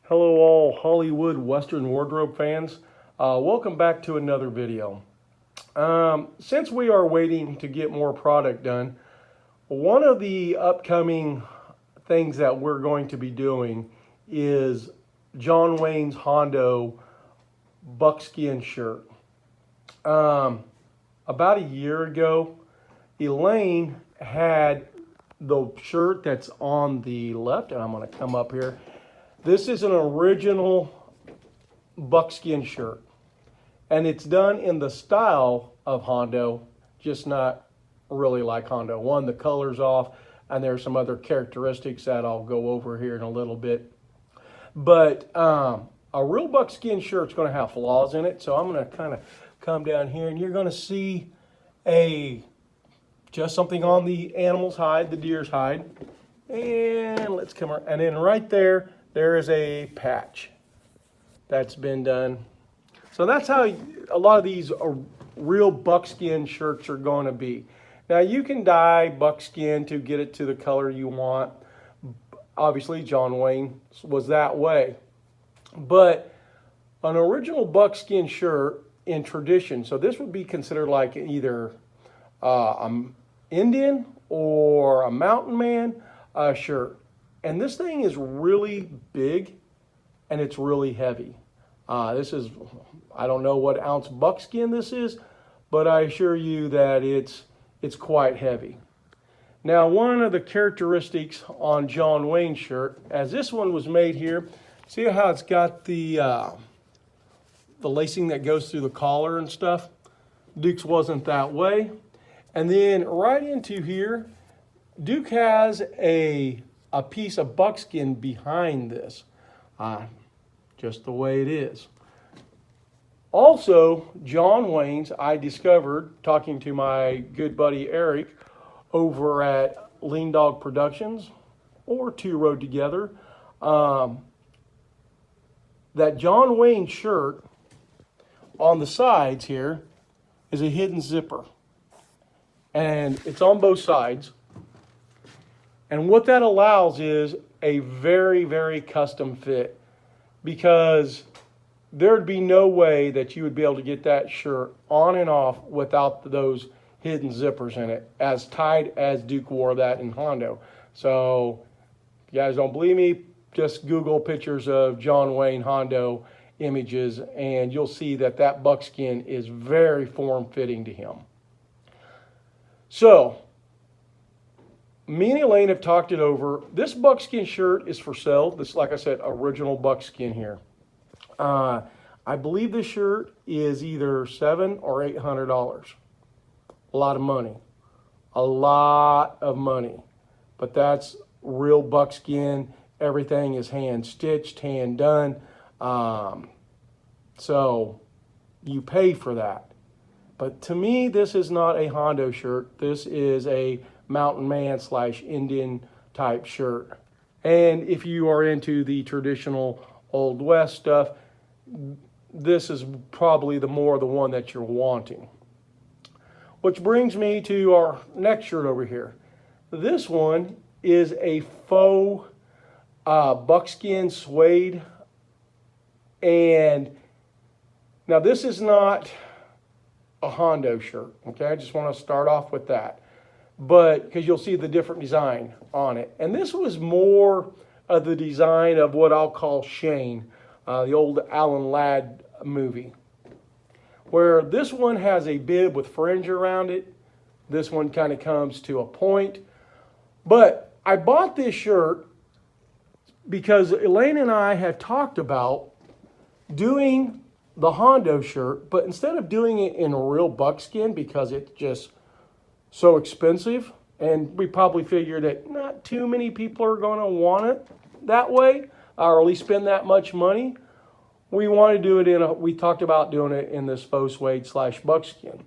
Hello all Hollywood Western wardrobe fans. Welcome back to another video. Since we are waiting to get more product done, one of the upcoming things that we're going to be doing is John Wayne's Hondo buckskin shirt. About a year ago, Elaine had the shirt that's on the left, and I'm going to come up here. This is an original buckskin shirt, and it's done in the style of Hondo, just not really like Hondo. One, the color's off, and there's some other characteristics that I'll go over here in a little bit. But a real buckskin shirt's going to have flaws in it, so I'm going to kind of come down here, and you're going to see just something on the animal's hide, the deer's hide. And let's come around, and then right there, there is a patch that's been done. So that's how a lot of these real buckskin shirts are going to be. Now you can dye buckskin to get it to the color you want. Obviously John Wayne was that way. But an original buckskin shirt in tradition, so this would be considered like either an Indian or a mountain man shirt. And this thing is really big and it's really heavy. This is, I don't know what ounce buckskin this is, but I assure you that it's quite heavy. Now, one of the characteristics on John Wayne's shirt, as this one was made here, see how it's got the lacing that goes through the collar and stuff? Duke's wasn't that way. And then right into here, Duke has a piece of buckskin behind this, just the way it is. Also, John Wayne's, I discovered, talking to my good buddy Eric over at Lean Dog Productions, or Two Road Together, that John Wayne shirt on the sides here is a hidden zipper. And it's on both sides. And what that allows is a very, very custom fit, because there'd be no way that you would be able to get that shirt on and off without those hidden zippers in it, as tight as Duke wore that in Hondo. So if you guys don't believe me, just Google pictures of John Wayne Hondo images and you'll see that that buckskin is very form-fitting to him. So me and Elaine have talked it over. This buckskin shirt is for sale. This, like I said, original buckskin here. I believe this shirt is either $700 or $800. A lot of money. A lot of money. But that's real buckskin. Everything is hand stitched, hand done. So you pay for that. But to me, this is not a Hondo shirt. This is a mountain man / Indian type shirt. And if you are into the traditional Old West stuff, this is probably the one that you're wanting. Which brings me to our next shirt over here. This one is a faux buckskin suede. And now this is not a Hondo shirt, okay? I just want to start off with that. But because you'll see the different design on it. And this was more of the design of what I'll call Shane, the old Alan Ladd movie, where this one has a bib with fringe around it. This one kind of comes to a point. But I bought this shirt because Elaine and I have talked about doing the Hondo shirt, but instead of doing it in real buckskin because it's just so expensive, and we probably figured that not too many people are going to want it that way, or at least spend that much money. We want to do it we talked about doing it in this faux suede / buckskin.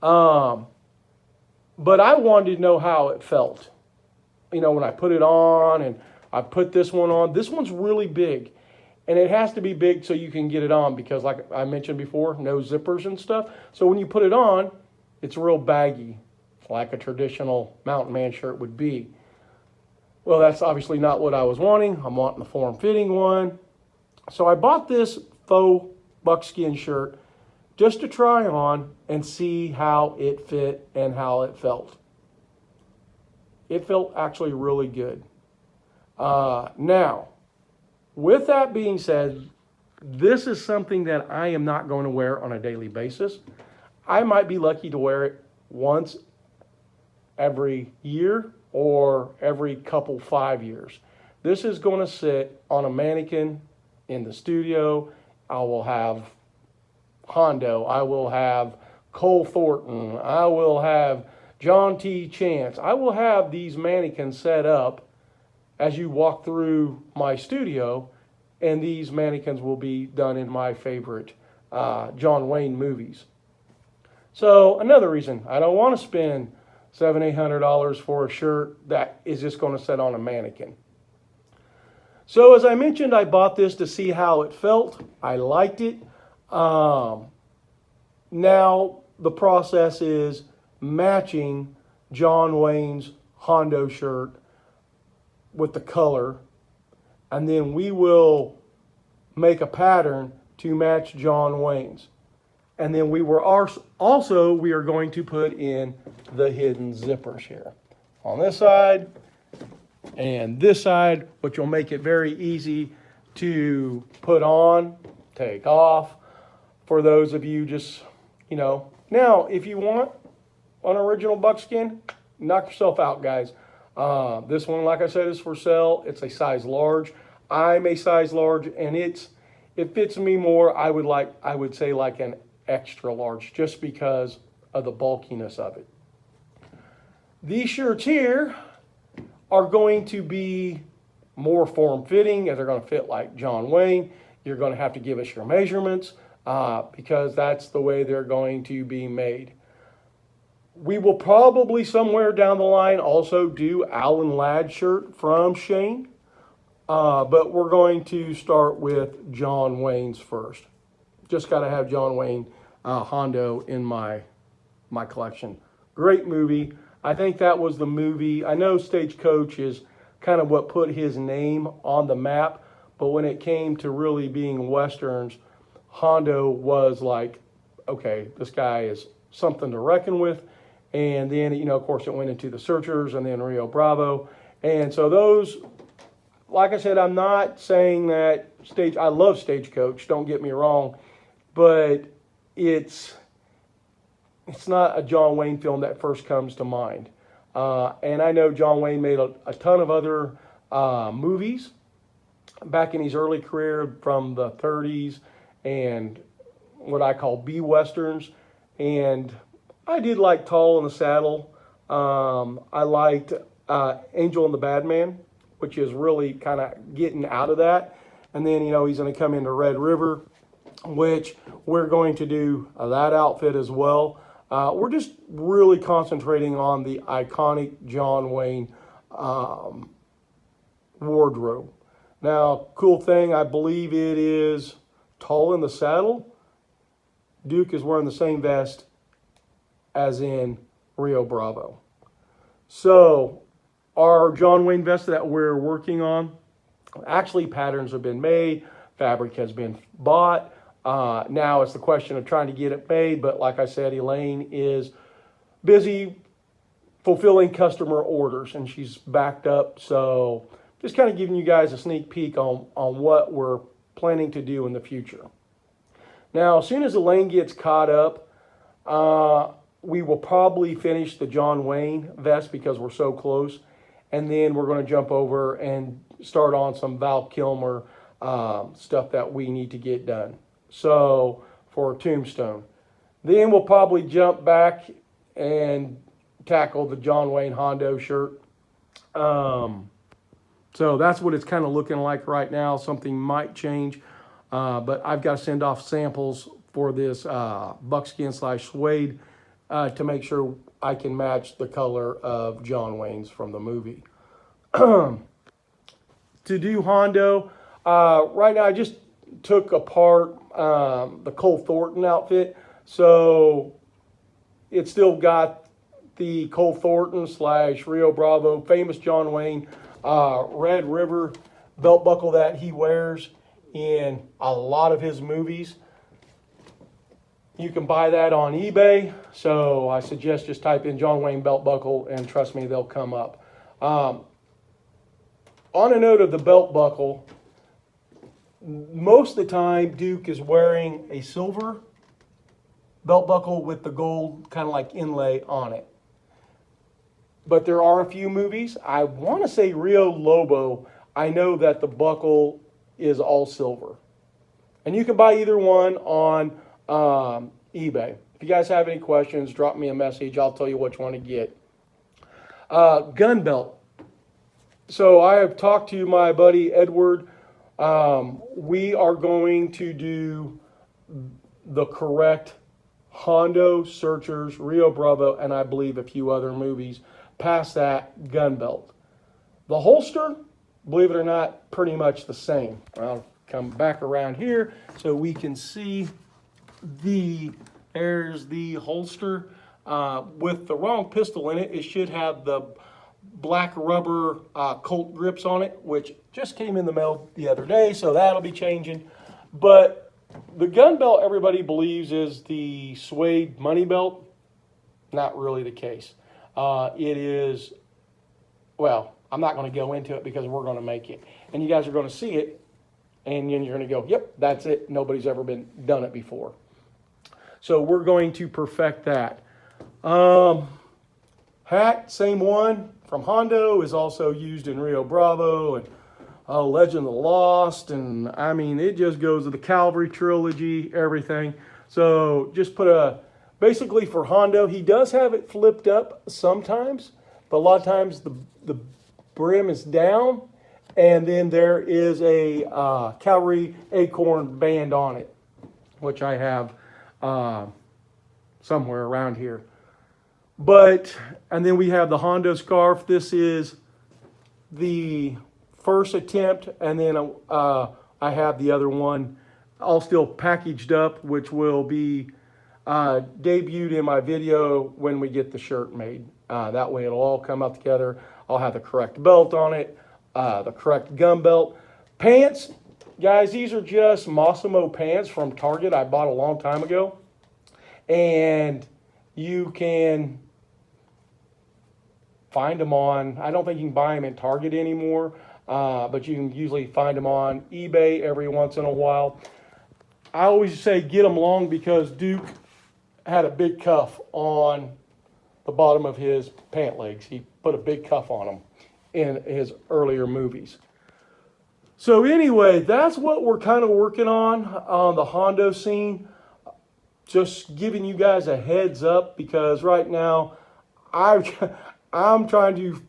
But I wanted to know how it felt. You know, when I put it on, and I put this one on. This one's really big, and it has to be big so you can get it on, because like I mentioned before, no zippers and stuff. So when you put it on, it's real baggy, like a traditional mountain man shirt would be. Well, that's obviously not what I was wanting. I'm wanting the form-fitting one. So I bought this faux buckskin shirt just to try on and see how it fit and how it felt. It felt actually really good. Now, with that being said, this is something that I am not going to wear on a daily basis. I might be lucky to wear it once every year or every couple 5 years. This is going to sit on a mannequin in the studio. I will have Hondo. I will have Cole Thornton. I will have John T. Chance. I will have these mannequins set up as you walk through my studio, and these mannequins will be done in my favorite John Wayne movies. So another reason I don't want to spend $700-800 for a shirt that is just going to sit on a mannequin. So as I mentioned, I bought this to see how it felt. I liked it. Now the process is matching John Wayne's Hondo shirt with the color, and then we will make a pattern to match John Wayne's. And then we are going to put in the hidden zippers here on this side and this side, which will make it very easy to put on, take off. For those of you just, now if you want an original buckskin, knock yourself out, guys. This one, like I said, is for sale. It's a size large. I'm a size large, and it fits me more. I would say like an extra large, just because of the bulkiness of it. These shirts here are going to be more form-fitting, as they're going to fit like John Wayne. You're going to have to give us your measurements because that's the way they're going to be made. We will probably somewhere down the line also do Alan Ladd shirt from Shane, but we're going to start with John Wayne's first. Just got to have John Wayne Hondo in my collection. Great movie. I think that was the movie. I know Stagecoach is kind of what put his name on the map, but when it came to really being Westerns, Hondo was like, okay, this guy is something to reckon with. And then, of course, it went into The Searchers and then Rio Bravo. And so those, like I said, I'm not saying that I love Stagecoach, don't get me wrong, but it's not a John Wayne film that first comes to mind. And I know John Wayne made a ton of other movies back in his early career from the 30s and what I call B-Westerns. And I did like Tall in the Saddle. I liked Angel and the Bad Man, which is really kind of getting out of that. And then, he's going to come into Red River, which we're going to do that outfit as well. We're just really concentrating on the iconic John Wayne wardrobe. Now, cool thing, I believe it is Tall in the Saddle. Duke is wearing the same vest as in Rio Bravo. So our John Wayne vest that we're working on, actually patterns have been made, fabric has been bought. Now it's the question of trying to get it made, but like I said, Elaine is busy fulfilling customer orders and she's backed up. So just kind of giving you guys a sneak peek on what we're planning to do in the future. Now, as soon as Elaine gets caught up, we will probably finish the John Wayne vest because we're so close. And then we're going to jump over and start on some Val Kilmer stuff that we need to get done. So for Tombstone. Then we'll probably jump back and tackle the John Wayne Hondo shirt. So that's what it's kind of looking like right now. Something might change. But I've got to send off samples for this buckskin / suede to make sure I can match the color of John Wayne's from the movie. To do Hondo, right now I just took apart the Cole Thornton outfit. So it's still got the Cole Thornton / Rio Bravo famous John Wayne Red River belt buckle that he wears in a lot of his movies. You can buy that on eBay, so I suggest just type in John Wayne belt buckle, and trust me, they'll come up. On a note of the belt buckle, most of the time Duke is wearing a silver belt buckle with the gold kind of like inlay on it. But there are a few movies. I want to say Rio Lobo, I know that the buckle is all silver. And you can buy either one on eBay. If you guys have any questions, drop me a message. I'll tell you which one to get. Gun belt. So I have talked to my buddy Edward. We are going to do the correct Hondo, Searchers, Rio Bravo, and I believe a few other movies past that gun belt. The holster, believe it or not, pretty much the same. I'll come back around here so we can see there's the holster. With the wrong pistol in it, it should have the black rubber Colt grips on it, which just came in the mail the other day, so that'll be changing. But the gun belt, everybody believes, is the suede money belt. Not really the case. It is, well, I'm not going to go into it because we're going to make it. And you guys are going to see it, and then you're going to go, yep, that's it. Nobody's ever done it before. So we're going to perfect that. Hat, same one from Hondo, is also used in Rio Bravo and Legend of the Lost, and I mean, it just goes to the Calvary trilogy, everything. So just put basically for Hondo, he does have it flipped up sometimes, but a lot of times the brim is down, and then there is a Calvary acorn band on it, which I have somewhere around here. And then we have the Hondo scarf. This is the first attempt, and then I have the other one all still packaged up, which will be debuted in my video when we get the shirt made. That way it'll all come up together. I'll have the correct belt on it, the correct gun belt. Pants, guys, these are just Massimo pants from Target I bought a long time ago. And you can find them on, I don't think you can buy them in Target anymore, but you can usually find them on eBay every once in a while. I always say get them long because Duke had a big cuff on the bottom of his pant legs. He put a big cuff on them in his earlier movies. So anyway, that's what we're kind of working on the Hondo scene. Just giving you guys a heads up because right now I'm trying to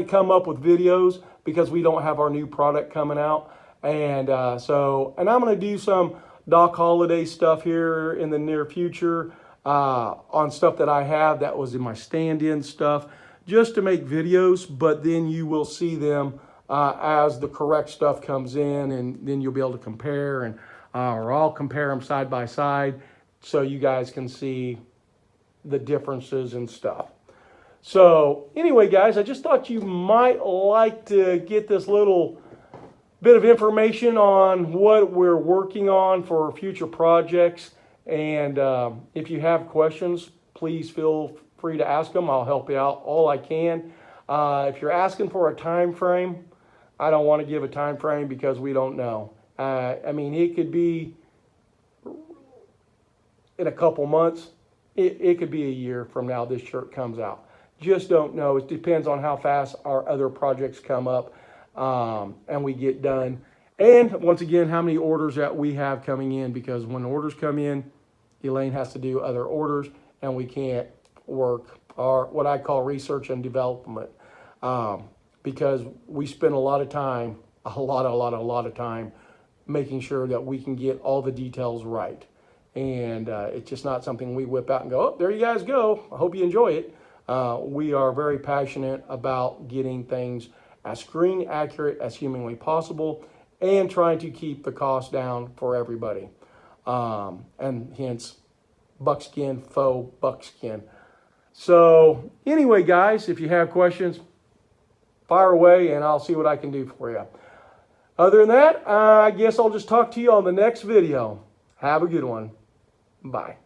come up with videos because we don't have our new product coming out. And I'm going to do some Doc Holliday stuff here in the near future on stuff that I have that was in my stand-in stuff just to make videos, but then you will see them as the correct stuff comes in, and then you'll be able to compare, and or I'll compare them side by side so you guys can see the differences and stuff. So anyway, guys, I just thought you might like to get this little bit of information on what we're working on for future projects. And if you have questions, please feel free to ask them. I'll help you out all I can. If you're asking for a time frame, I don't want to give a time frame because we don't know. I mean, it could be in a couple months. It could be a year from now this shirt comes out. Just don't know. It depends on how fast our other projects come up and we get done. And once again, how many orders that we have coming in, because when orders come in, Elaine has to do other orders and we can't work our what I call research and development because we spend a lot of time, a lot of time making sure that we can get all the details right. And it's just not something we whip out and go, oh, there you guys go. I hope you enjoy it. We are very passionate about getting things as screen accurate as humanly possible and trying to keep the cost down for everybody. And hence, buckskin, faux buckskin. So anyway, guys, if you have questions, fire away and I'll see what I can do for you. Other than that, I guess I'll just talk to you on the next video. Have a good one. Bye.